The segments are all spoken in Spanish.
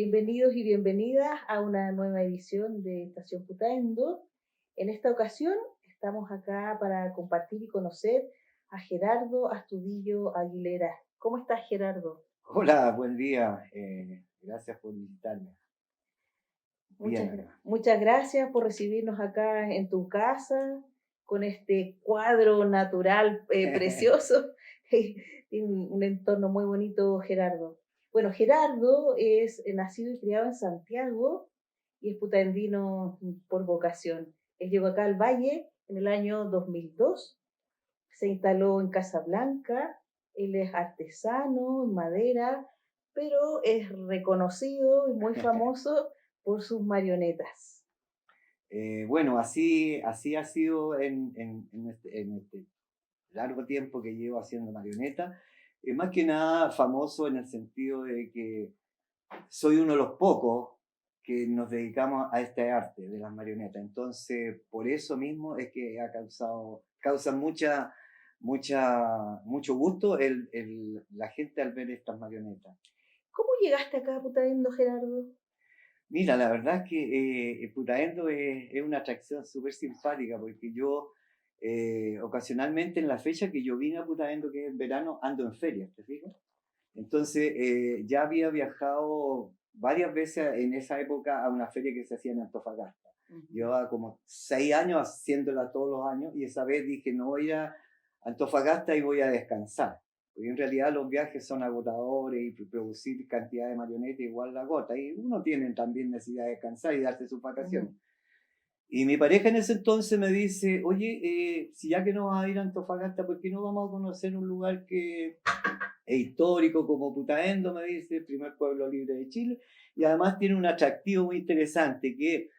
Bienvenidos y bienvenidas a una nueva edición de Estación Putaendo. En esta ocasión estamos acá para compartir y conocer a Gerardo Astudillo Aguilera. ¿Cómo estás, Gerardo? Hola, buen día. Gracias por invitarme. Bien acá. Muchas gracias por recibirnos acá en tu casa con este cuadro natural precioso. Tiene un entorno muy bonito, Gerardo. Bueno, Gerardo es nacido y criado en Santiago y es putaendino por vocación. Él llegó acá al Valle en el año 2002, se instaló en Casablanca, él es artesano en madera, pero es reconocido y muy famoso por sus marionetas. Bueno, así ha sido en este largo tiempo que llevo haciendo marioneta. Más que nada famoso en el sentido de que soy uno de los pocos que nos dedicamos a este arte de las marionetas. Entonces, por eso mismo es que causa mucho gusto la gente al ver estas marionetas. ¿Cómo llegaste acá a Putaendo, Gerardo? Mira, la verdad es que Putaendo es una atracción súper simpática porque yo ocasionalmente en la fecha que yo vine a Putaendo, que es en verano, ando en ferias, ¿te fijas? Entonces ya había viajado varias veces en esa época a una feria que se hacía en Antofagasta. Llevaba como 6 años haciéndola todos los años y esa vez dije, no voy a ir a Antofagasta y voy a descansar. Porque en realidad los viajes son agotadores y producir cantidad de marionetas igual la agota. Y uno tiene también necesidad de descansar y darse sus vacaciones. Y mi pareja en ese entonces me dice, oye, si ya que no vas a ir a Antofagasta, ¿por qué no vamos a conocer un lugar que es histórico como Putaendo? Me dice, el primer pueblo libre de Chile, y además tiene un atractivo muy interesante, que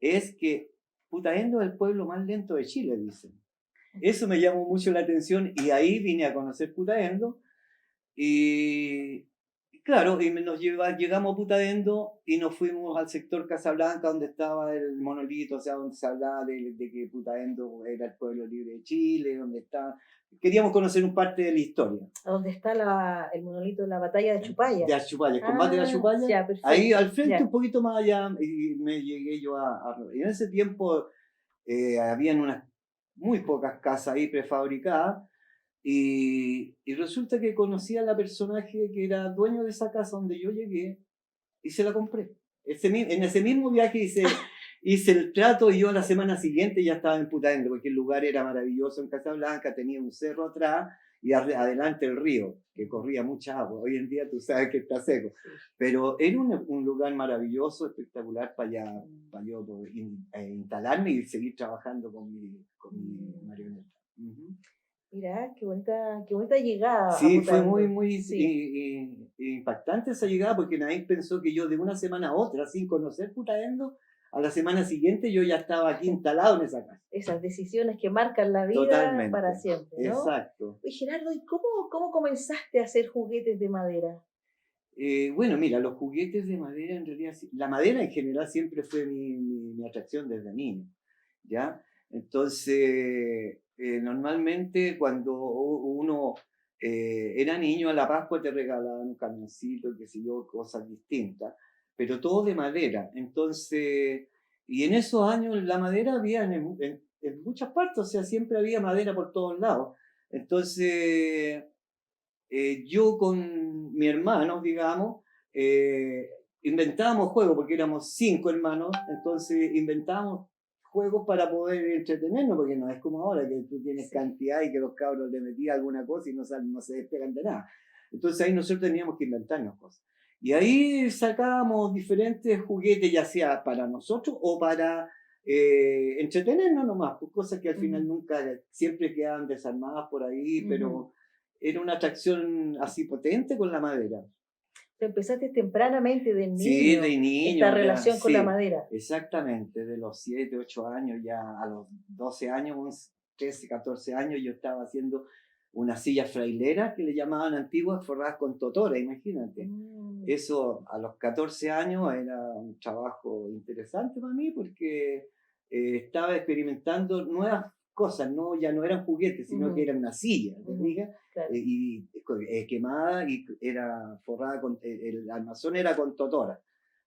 es que Putaendo es el pueblo más lento de Chile, dicen. Eso me llamó mucho la atención y ahí vine a conocer Putaendo y claro, llegamos a Putaendo y nos fuimos al sector Casablanca donde estaba el monolito, o sea, donde se hablaba de que Putaendo era el pueblo libre de Chile, donde está. Queríamos conocer un parte de la historia. ¿Dónde está el monolito de la batalla de Chupaya? De Achupalla, el combate de Achupalla. Ya, perfecto. Ahí al frente, Ya. un poquito más allá, y me llegué yo y en ese tiempo habían unas muy pocas casas ahí prefabricadas. Y resulta que conocí a la personaje que era dueño de esa casa donde yo llegué y se la compré. En ese mismo viaje hice el trato y yo la semana siguiente ya estaba en Putaendo, porque el lugar era maravilloso en Casablanca, tenía un cerro atrás y adelante el río, que corría mucha agua. Hoy en día tú sabes que está seco. Pero era un lugar maravilloso, espectacular para yo poder instalarme y seguir trabajando con mi marioneta. Uh-huh. Mira, qué bonita llegada a Sí, fue muy, Putaendo. muy Sí. impactante esa llegada porque nadie pensó que yo de una semana a otra, sin conocer Putaendo, a la semana siguiente yo ya estaba aquí instalado en esa casa. Esas decisiones que marcan la vida para Totalmente, siempre, ¿no? exacto. Oye, Gerardo, ¿y cómo comenzaste a hacer juguetes de madera? Bueno, mira, los juguetes de madera en realidad, la madera en general siempre fue mi atracción desde niño, ¿ya? Entonces, normalmente cuando uno era niño, a la Pascua te regalaban un camioncito, qué sé yo, cosas distintas, pero todo de madera. Entonces, y en esos años la madera había en muchas partes, o sea, siempre había madera por todos lados. Entonces yo con mi hermano, digamos, eh, inventábamos juegos, porque éramos 5 hermanos, entonces inventábamos juegos para poder entretenernos, porque no es como ahora que tú tienes cantidad y que los cabros le metían alguna cosa y no se despegan de nada. Entonces ahí nosotros teníamos que inventarnos cosas. Y ahí sacábamos diferentes juguetes, ya sea para nosotros o para entretenernos nomás, pues cosas que al final nunca, siempre quedaban desarmadas por ahí, pero era una atracción así potente con la madera. Empezaste tempranamente de Sí, niño de esta niño, ya, relación con la sí, madera. exactamente, de los 7 8 años, ya a los 12 años, 11, 13, 14 años, yo estaba haciendo unas sillas fraileras que le llamaban antiguas, forradas con totora, imagínate. Eso a los 14 años era un trabajo interesante para mí porque estaba experimentando nuevas cosas, ¿no? Ya no eran juguetes, sino que era una silla, ¿te fijas? Claro. Y quemada y era forrada el armazón era con totora.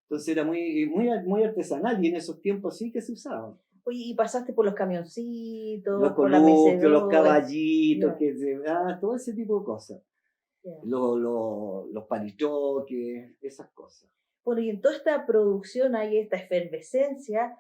Entonces era muy artesanal y en esos tiempos sí que se usaba. Oye, ¿y pasaste por los Los camioncitos, por la columpios, los mecedora? caballitos, Ya, todo ese tipo de cosas. ya. Los palitroques, esas cosas. Bueno, y en toda esta producción hay esta efervescencia,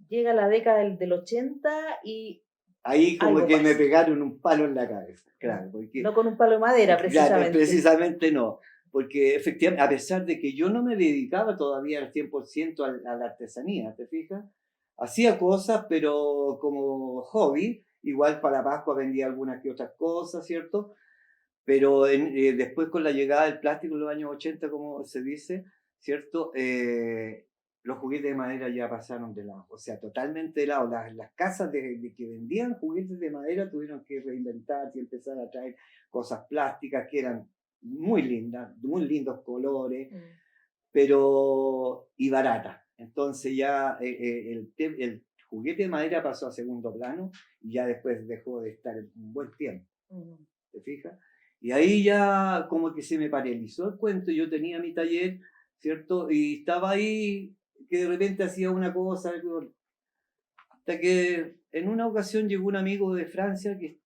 llega la década del 80 y Ahí como algo que me pasa. pegaron un palo en la cabeza, Mm. claro, porque No con un palo de madera, precisamente. precisamente no, porque efectivamente, a pesar de que yo no me dedicaba todavía al 100% a la artesanía, ¿te fijas? Hacía cosas, pero como hobby, igual para Pascua vendía algunas que otras cosas, ¿cierto? Pero después con la llegada del plástico en los años 80, como se dice, ¿cierto? Los juguetes de madera ya pasaron de lado, o sea, totalmente de lado. Las casas de que vendían juguetes de madera tuvieron que reinventarse y empezar a traer cosas plásticas que eran muy lindas, muy lindos colores, Mm. pero y baratas. Entonces ya el juguete de madera pasó a segundo plano y ya después dejó de estar un buen tiempo. Mm. ¿Te fijas? Y ahí ya como que se me paralizó el cuento. Yo tenía mi taller, ¿cierto? Y estaba ahí que de repente hacía una cosa, hasta que en una ocasión llegó un amigo de Francia que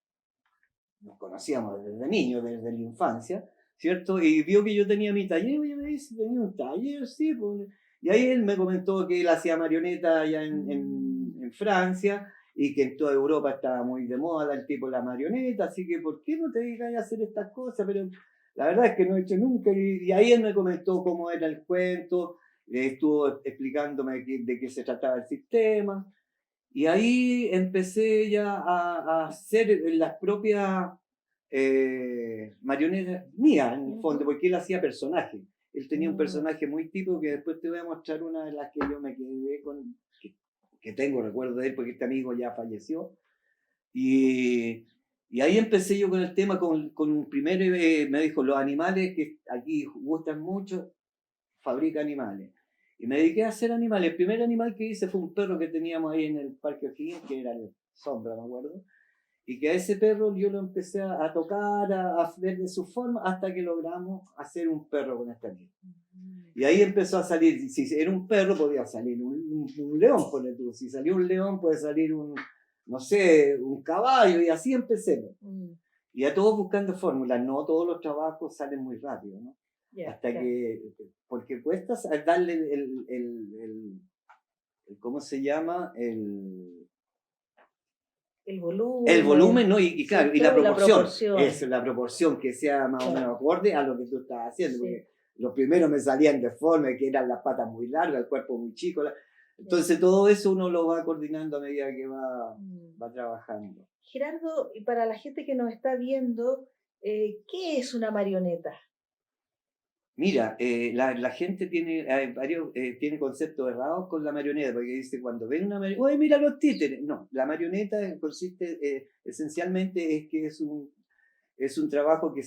nos conocíamos desde niños, desde la infancia, ¿cierto? Y vio que yo tenía mi taller, y me dice, tenía un taller, sí, pues. Y ahí él me comentó que él hacía marioneta allá en Francia y que en toda Europa estaba muy de moda el tipo de la marioneta, así que ¿por qué no te dedicas a hacer estas cosas? Pero la verdad es que no he hecho nunca. Y ahí él me comentó cómo era el cuento, estuvo explicándome de qué se trataba el sistema. Y ahí empecé ya a hacer las propias marionetas mías, en el fondo, Ujú. porque él hacía personajes. Él tenía un Mm. personaje muy típico que después te voy a mostrar una de las que yo me quedé con, que tengo recuerdo de él, porque este amigo ya falleció. Y, y ahí empecé yo con el tema, con un primer, me dijo, los animales que aquí gustan mucho, fabrica animales. Y me dediqué a hacer animales. El primer animal que hice fue un perro que teníamos ahí en el Parque O'Higgins, que era el Sombra, me acuerdo. Y que a ese perro yo lo empecé a tocar, a ver de su forma, hasta que logramos hacer un perro con este animal. Mm. Y ahí empezó a salir, si era un perro podía salir un león, ponle tú. Si salió un león puede salir un, no sé, un caballo, y así empecé. Mm. Y a todos buscando fórmulas, no todos los trabajos salen muy rápido, ¿no? Ya, Hasta claro. que, porque cuesta darle ¿cómo se llama? El El volumen, volumen, ¿no? Y claro, y la ¿cierto? Y la proporción, proporción. eso, la proporción que sea más o menos Claro. acorde a lo que tú estás haciendo, Sí. porque los primeros me salían deformes, que eran las patas muy largas, el cuerpo muy chico, Ya. entonces todo eso uno lo va coordinando a medida que Mm. va trabajando. Gerardo, y para la gente que nos está viendo, ¿qué es una marioneta? Mira, la gente tiene tiene conceptos errados con la marioneta, porque dice cuando ven una marioneta, ¡oye, mira los títeres! No, la marioneta consiste esencialmente es que es un trabajo que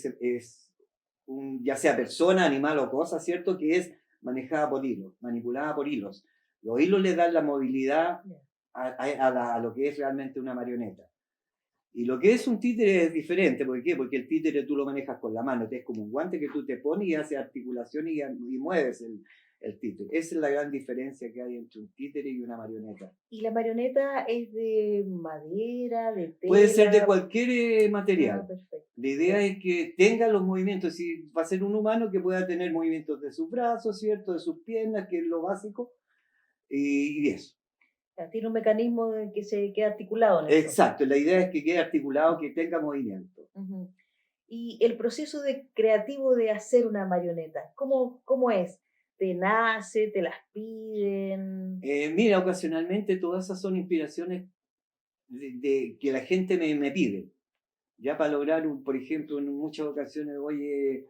ya sea persona, animal o cosa, ¿cierto? Que es manejada por hilos, manipulada por hilos. Los hilos le dan la movilidad Ya. a lo que es realmente una marioneta. Y lo que es un títere es diferente, ¿por qué? Porque el títere tú lo manejas con la mano, es como un guante que tú te pones y haces articulación y mueves el títere. Esa es la gran diferencia que hay entre un títere y una marioneta. ¿Y la marioneta es de madera, de Puede ser de tela? cualquier Ah, material. perfecto. La idea Ya. es que tenga los movimientos, si va a ser un humano que pueda tener movimientos de sus brazos, ¿cierto? De sus piernas, que es lo básico, y eso. Ya, tiene un mecanismo en que se queda articulado en el fondo. Exacto, la idea es que quede articulado, que tenga movimiento. Ujú. Y el proceso creativo de hacer una marioneta, ¿cómo es? ¿Te nace? ¿Te las piden? Mira, ocasionalmente todas esas son inspiraciones que la gente me pide. Ya para lograr, por ejemplo, en muchas ocasiones, oye,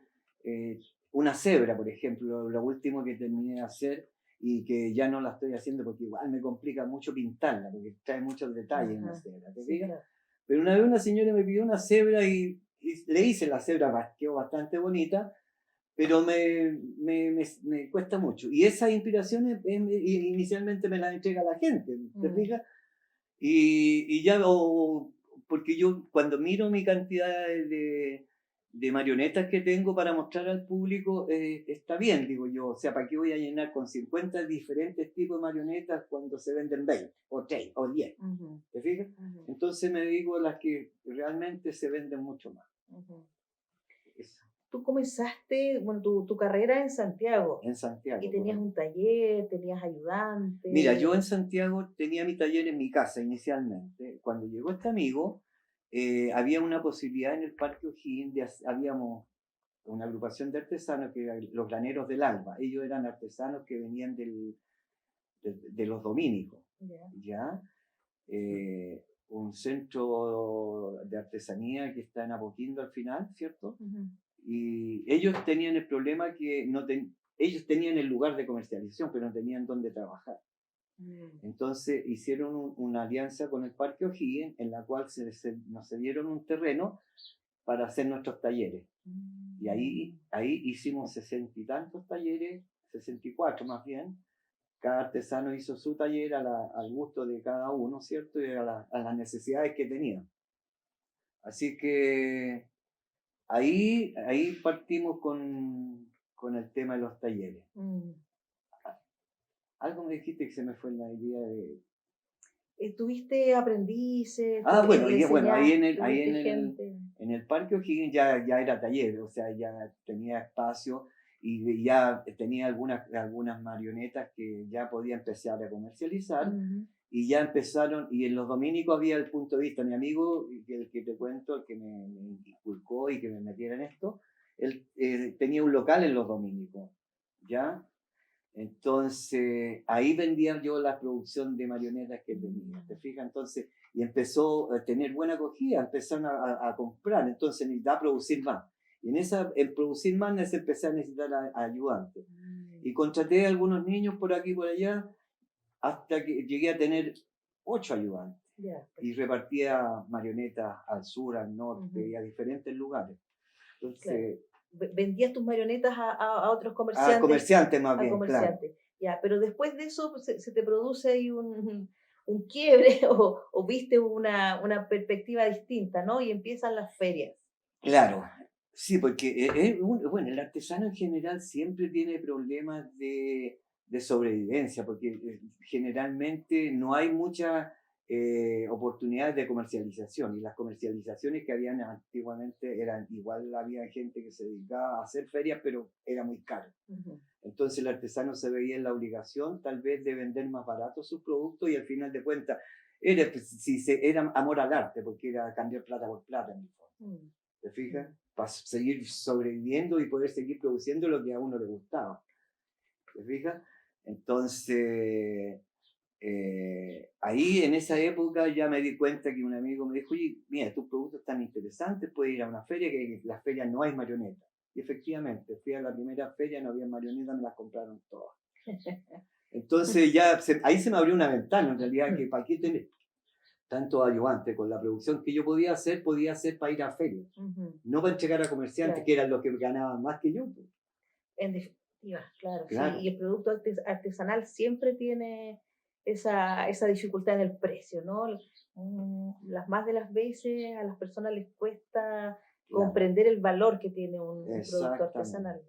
una cebra, por ejemplo, lo último que terminé de hacer y que ya no la estoy haciendo porque igual me complica mucho pintarla, porque trae muchos detalles una Ajá, cebra, ¿te sí, fijas? claro. Pero una vez una señora me pidió una cebra y le hice la cebra, quedó bastante bonita, pero me cuesta mucho. Y esas inspiraciones inicialmente me las entrega la gente, ¿te Mm. fijas? Y ya, porque yo cuando miro mi cantidad de marionetas que tengo para mostrar al público está bien, digo yo. O sea, ¿para qué voy a llenar con 50 diferentes tipos de marionetas cuando se venden 20, o 3, o 10? ¿Te fijas? Entonces me dedico a las que realmente se venden mucho más. Eso. Tú comenzaste, bueno, tu carrera en Santiago. En Santiago. Y tenías un taller, tenías ayudantes. Mira, yo en Santiago tenía mi taller en mi casa inicialmente. Cuando llegó este amigo, había una posibilidad en el Parque O'Higgins, habíamos una agrupación de artesanos que eran los Graneros del Alba. Ellos eran artesanos que venían de los dominicos. ¿Ya? Un centro de artesanía que está en Apoquindo al final, ¿cierto? Y ellos tenían el problema que ellos tenían el lugar de comercialización, pero no tenían dónde trabajar. Entonces hicieron una alianza con el Parque O'Higgins, en la cual nos cedieron un terreno para hacer nuestros talleres. Y ahí hicimos 60 y tantos talleres, 64 más bien. Cada artesano hizo su taller al gusto de cada uno, ¿cierto? Y a las necesidades que tenían. Así que ahí partimos con el tema de los talleres. Algo me dijiste que se me fue la idea de... ¿Tuviste aprendices? Bueno, ahí en el Parque O'Higgins ya era taller, o sea, ya tenía espacio y ya tenía algunas marionetas que ya podía empezar a comercializar. Y ya empezaron, y en los dominicos había el punto de vista, mi amigo, el que te cuento, el que me inculcó y que me metiera en esto, él tenía un local en los dominicos, ¿ya? Entonces, ahí vendía yo la producción de marionetas que tenía, ¿te fijas? Entonces, y empezó a tener buena acogida, empezaron a comprar, entonces necesitaba producir más. Y en producir más empecé a necesitar ayudantes. Y contraté a algunos niños por aquí y por allá, hasta que llegué a tener 8 ayudantes. Y repartía marionetas al sur, al norte y a diferentes lugares. Entonces... Vendías tus marionetas a otros comerciantes. A comerciantes más bien, claro. Ya, pero después de eso se te produce ahí un quiebre o viste una perspectiva distinta, ¿no? Y empiezan las ferias. Claro, sí, porque bueno, el artesano en general siempre tiene problemas de sobrevivencia, porque generalmente no hay muchas oportunidades de comercialización, y las comercializaciones que habían antiguamente eran igual, había gente que se dedicaba a hacer ferias, pero era muy caro. Entonces el artesano se veía en la obligación tal vez de vender más barato sus productos, y al final de cuentas era amor al arte, porque era cambiar plata por plata en el fondo. ¿Te fijas? Para seguir sobreviviendo y poder seguir produciendo lo que a uno le gustaba. ¿Te fijas? Entonces, ahí en esa época ya me di cuenta que un amigo me dijo, oye, mira, tus productos están interesantes, puedes ir a una feria, que en las ferias no hay marionetas. Y efectivamente, fui a la primera feria, no había marionetas, me las compraron todas. Entonces ya ahí se me abrió una ventana, en realidad, que para qué tener tanto ayudante con la producción que yo podía hacer para ir a ferias, no para entregar a comerciantes, que eran los que ganaban más que yo. En definitiva, claro. Sí, y el producto artesanal siempre tiene esa dificultad en el precio, ¿no? Las más de las veces a las personas les cuesta comprender el valor que tiene un producto artesanal.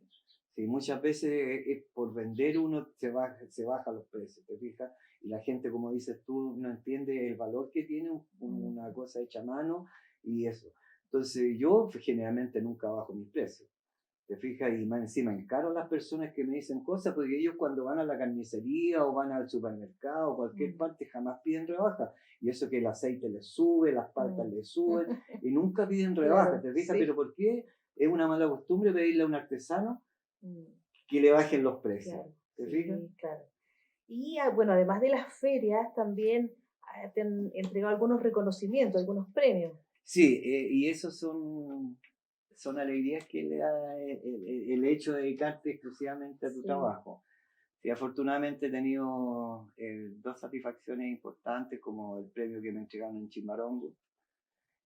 Sí, muchas veces por vender uno se baja los precios, ¿te fijas? Y la gente, como dices tú, no entiende el valor que tiene una cosa hecha a mano y eso. Entonces yo generalmente nunca bajo mis precios, ¿te fijas? Y más encima encaro a las personas que me dicen cosas, porque ellos cuando van a la carnicería o van al supermercado o cualquier parte jamás piden rebaja. Y eso que el aceite les sube, las paltas les suben y nunca piden rebaja, ¿te fijas? Pero ¿por qué? Es una mala costumbre pedirle a un artesano que le bajen los precios. Claro, ¿Te fijas? Claro. Y bueno, además de las ferias, también te han entregado algunos reconocimientos, algunos premios. Sí, y esos son alegrías que le da el hecho de dedicarte exclusivamente a tu trabajo. Y afortunadamente he tenido 2 satisfacciones importantes, como el premio que me entregaron en Chimbarongo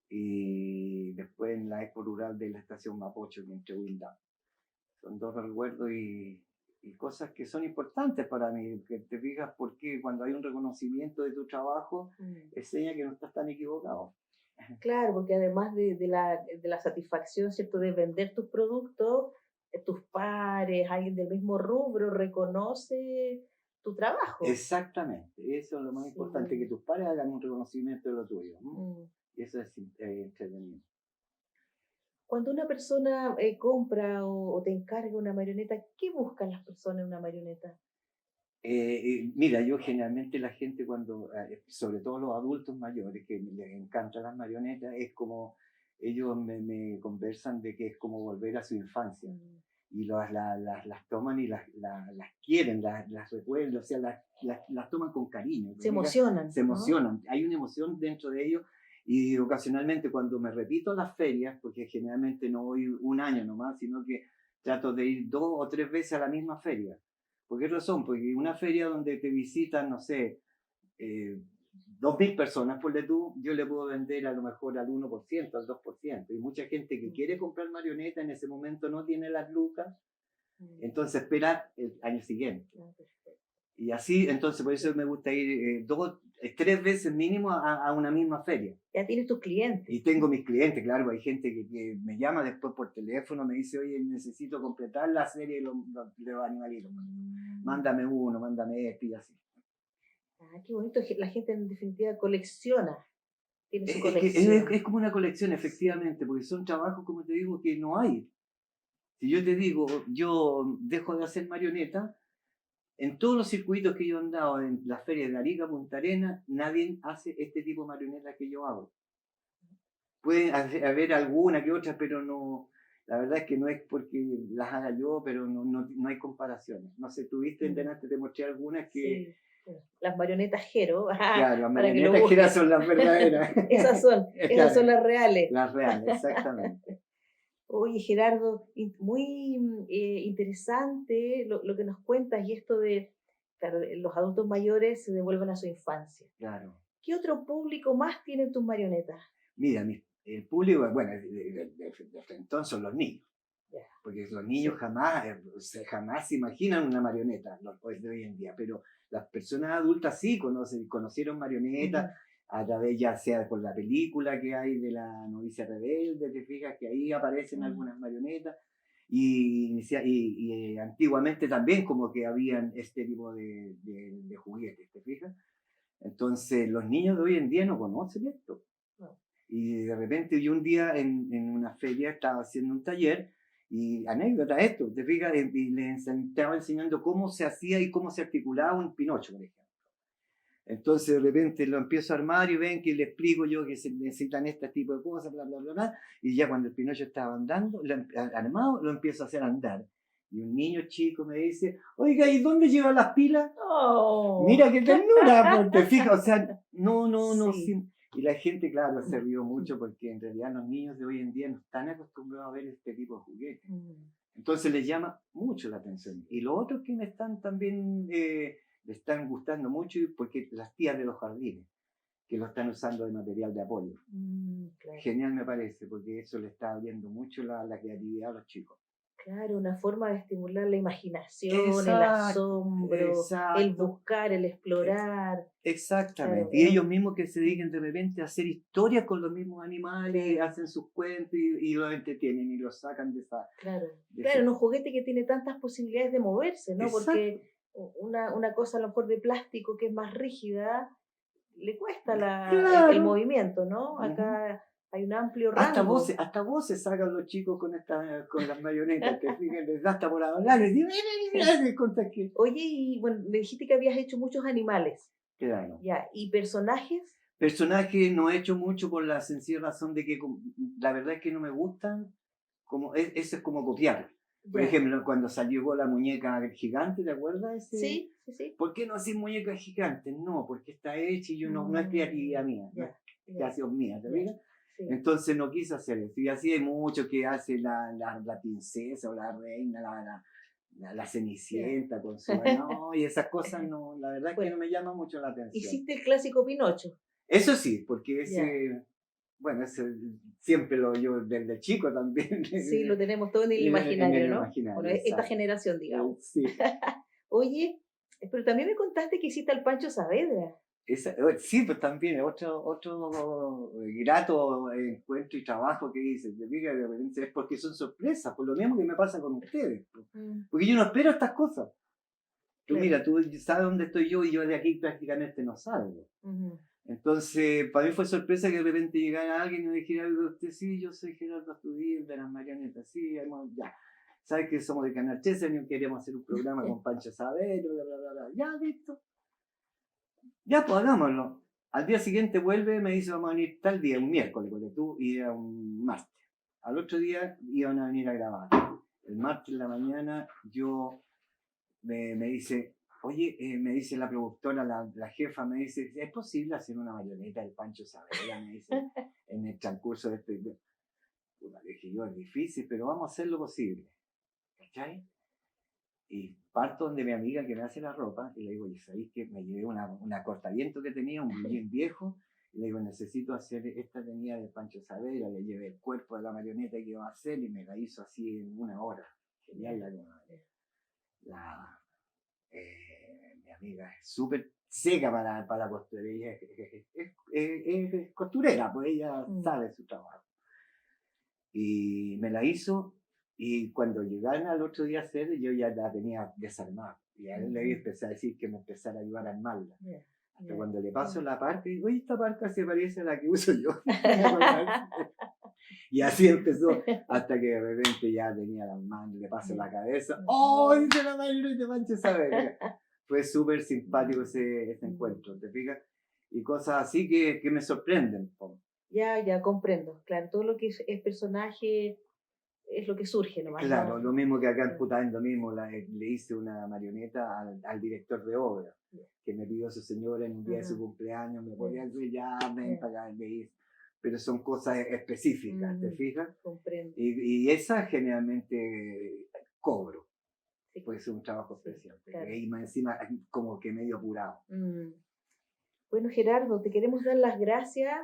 y después en la Expo Rural de la Estación Mapocho que entregó INDAP. Son 2 recuerdos y cosas que son importantes para mí, que te fijas, porque cuando hay un reconocimiento de tu trabajo, es señal que no estás tan equivocado. Claro, porque además de la satisfacción, ¿cierto?, de vender tus productos, tus pares, alguien del mismo rubro reconoce tu trabajo. Exactamente, eso es lo más importante, que Sí. tus padres hagan un reconocimiento de lo tuyo. Mm. Y eso es entretenido. Cuando una persona compra o te encarga una marioneta, ¿qué buscan las personas en una marioneta? Mira, yo generalmente la gente cuando, sobre todo los adultos mayores, que les encantan las marionetas, es como ellos me conversan de que es como volver a su infancia. Mm. Y las toman y las quieren, las recuerdan, o sea, las toman con cariño. Se ¿Te fijas? emocionan, Se ¿no? emocionan, hay una emoción dentro de ellos y ocasionalmente cuando me repito las ferias, porque generalmente no voy un año nomás, sino que trato de ir 2 o 3 veces a la misma feria. ¿Por qué razón? Porque una feria donde te visitan, no sé, eh, 2000 personas, ponle tú, yo le puedo vender a lo mejor al 1%, al 2%. Y mucha gente que Mm. quiere comprar marioneta en ese momento no tiene las lucas, Mm. entonces espera el año siguiente. Ah, perfecto. Y así, entonces por Ya, eso me gusta ir 2, 3 veces mínimo a una misma feria. ya tienes tus clientes. Y tengo mis clientes, claro, hay gente que me llama después por teléfono, me dice, oye, necesito completar la serie de los animalitos. Mm. Mándame uno, mándame este y así. Ah, qué bonito. La gente en definitiva colecciona, tiene su Es que es colección. como una colección, Sí. efectivamente, porque son trabajos, como te digo, que no hay. Si yo te digo, yo dejo de hacer marioneta, en todos los circuitos que yo he andado, en las ferias de Arica, Punta Arenas, nadie hace este tipo de marionetas que yo hago. Puede haber alguna que otra, pero no, la verdad es que no es porque las haga yo, pero no hay comparaciones. No sé, tuviste en Mm. delante, te mostré algunas que, Sí. Bueno, las marionetas Jero, claro, las para que lo marionetas que eran busques. son las verdaderas. Esas Claro, son las reales. las reales, exactamente. Oye, Gerardo, muy interesante lo que nos cuentas y esto de, claro, los adultos mayores se devuelven a su infancia. Claro. ¿Qué otro público más tienen tus marionetas? Mira, el público, bueno, de frentón son los niños, Ya, porque los niños sí. jamás se imaginan una marioneta de hoy en día, pero las personas adultas sí conocieron marionetas Ujú. a través ya sea por la película que hay de la novicia rebelde, te fijas que ahí aparecen Mm. algunas marionetas, y antiguamente también como que habían este tipo de juguetes, te fijas. Entonces los niños de hoy en día no conocen esto. No. Y de repente yo un día en una feria estaba haciendo un taller y anécdota esto, te fijas, y les estaba enseñando cómo se hacía y cómo se articulaba un Pinocho, por ejemplo. Entonces de repente lo empiezo a armar y ven que le explico yo que se necesitan este tipo de cosas, bla, bla, bla, bla. Y ya cuando el Pinocho estaba andando, armado, lo empiezo a hacer andar. Y un niño chico me dice, oiga, ¿y dónde lleva las pilas? Oh. Mira qué ternura, pues, te fijas, o sea, no, Sí. y la gente, claro, se rió mucho porque en realidad los niños de hoy en día no están acostumbrados a ver este tipo de juguetes. Mm. Entonces les llama mucho la atención. Y los otros que me están también, le están gustando mucho porque las tías de los jardines, que lo están usando de material de apoyo. Mm, claro. Genial me parece, porque eso le está abriendo mucho la creatividad a los chicos. Claro, una forma de estimular la imaginación, el Exacto, asombro, el exacto. buscar, el explorar. Claro, Exactamente. Y es ellos un... mismos que se Mm. dediquen de repente a hacer historias con los mismos animales, Claro, hacen sus cuentos y los entretienen y los sacan claro. de Claro, ese. en un juguete que tiene tantas posibilidades de moverse, ¿no? Exacto. Porque una cosa a lo mejor de plástico que es más rígida, le cuesta el Claro. movimiento, ¿no? Ujú. Acá hay un amplio Hasta rango. voces, hasta voces sacan los chicos con las marionetas, te fijas, les da hasta por hablar, les digo, mira, mira, conta que. Oye, y bueno, me dijiste que habías hecho muchos animales, Claro. ya, ¿y personajes? Personajes no he hecho mucho por la sencilla razón de que la verdad es que no me gustan, como, eso es como copiar. Por Ya, ejemplo, cuando salió la muñeca gigante, ¿te acuerdas? sí, sí, sí. ¿Por qué no hacer muñecas gigantes? No, porque está hecha y yo no es Mm, creatividad mía, no es ya, ya, creación mía, ¿te ya, fijas? sí. Entonces no quise hacer eso. Y así hay muchos que hacen la princesa o la reina, la Ya. cenicienta con su... No, y esas cosas no, la verdad es que Bueno, no me llama mucho la atención. hiciste el clásico Pinocho. Eso sí, porque Ya. bueno, ese siempre yo desde chico también, Sí, lo tenemos todo en el en imaginario, el ¿no? Bueno, imaginario, esta exacto. generación, digamos. Sí. Oye, pero también me contaste que hiciste al Pancho Saavedra. Sí, pues también otro grato encuentro y trabajo que dice, te fijas, de repente es porque son sorpresas, por lo mismo que me pasa con ustedes. Pues. Porque yo no espero estas cosas. Tú Claro. mira, tú sabes dónde estoy yo y yo de aquí prácticamente no salgo. Entonces, para mí fue sorpresa que de repente llegara alguien y me dijera, usted sí, yo soy Gerardo Astudillo, de las Marionetas, sí, ya. Sabes que somos de Canal 13, queríamos hacer un programa con Pancho Sabero, bla, bla, bla, bla. Ya, listo. Ya, pues hagámoslo. Al día siguiente vuelve, me dice, vamos a venir tal día, un miércoles, porque tú, y era un martes. Al otro día iban a venir a grabar. El martes en la mañana me dice, oye, me dice la productora, la jefa, me dice, ¿es posible hacer una marioneta del Pancho Saavedra? Me dice, en el transcurso de este... Puta, le dije yo, es difícil, pero vamos a hacer lo posible. ¿Cachai? Y parto donde mi amiga que me hace la ropa y le digo, ¿y sabéis que me llevé una cortaviento que tenía, un jean viejo? Y le digo, necesito hacer esta tenía de Pancho Saavedra, le llevé el cuerpo de la marioneta que iba a hacer y me la hizo así en una hora. Genial mi amiga es súper seca para la costura, ella es costurera, pues ella sabe su trabajo. Y me la hizo, y cuando llegaron al otro día a hacer, yo ya la tenía desarmada. Y a él le empecé a decir que me empezara a ayudar a armarla. Hasta cuando le paso la parca, y digo, oye, esta parca se parece a la que uso yo. Y así empezó, hasta que de repente ya tenía las manos, le paso la cabeza. ¡Oh! Dice la mano y te manches a ver. Fue súper simpático ese encuentro, ¿te fijas? Y cosas así que me sorprenden. Ya comprendo. Claro, todo lo que es personaje es lo que surge nomás. Claro, lo mismo que acá en Putaén, lo mismo, le hice una marioneta al director de obra, que me pidió su señora en un día de su cumpleaños, me podía decir, ya, ven para acá, le hice. Pero son cosas específicas, ¿te fijas? Comprendo. Y esas generalmente cobro, porque es un trabajo especial. Claro. Y más encima como que medio apurado. Bueno, Gerardo, te queremos dar las gracias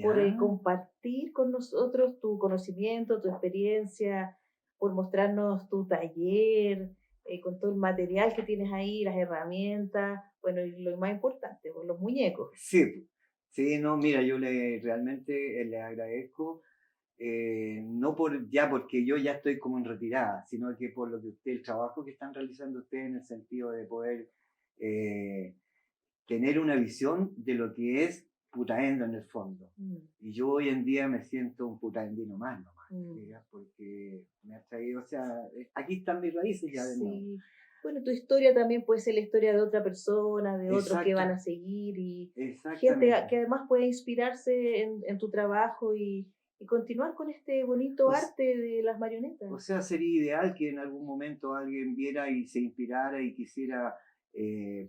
por compartir con nosotros tu conocimiento, tu experiencia, por mostrarnos tu taller, con todo el material que tienes ahí, las herramientas, bueno, y lo más importante, los muñecos. Sí, no, mira, yo realmente le agradezco, no porque yo ya estoy como en retirada, sino que por lo que el trabajo que están realizando ustedes en el sentido de poder tener una visión de lo que es putaendo en el fondo. Y yo hoy en día me siento un putaendino más nomás, porque me ha traído, o sea, aquí están mis raíces ya de nuevo. Bueno, tu historia también puede ser la historia de otra persona, de otros que van a seguir, y gente que además puede inspirarse en tu trabajo y continuar con este bonito arte de las marionetas. O sea, sería ideal que en algún momento alguien viera y se inspirara y quisiera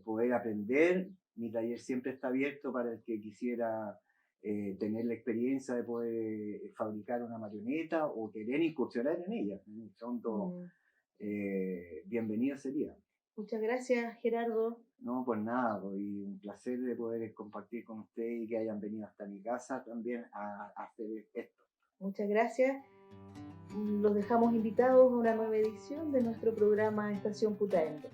poder aprender. Mi taller siempre está abierto para el que quisiera tener la experiencia de poder fabricar una marioneta o querer incursionar en ella. En el fondo, bienvenido sería. Muchas gracias, Gerardo. No, pues nada, y un placer de poder compartir con ustedes y que hayan venido hasta mi casa también a hacer esto. Muchas gracias. Los dejamos invitados a una nueva edición de nuestro programa Estación Putaendo.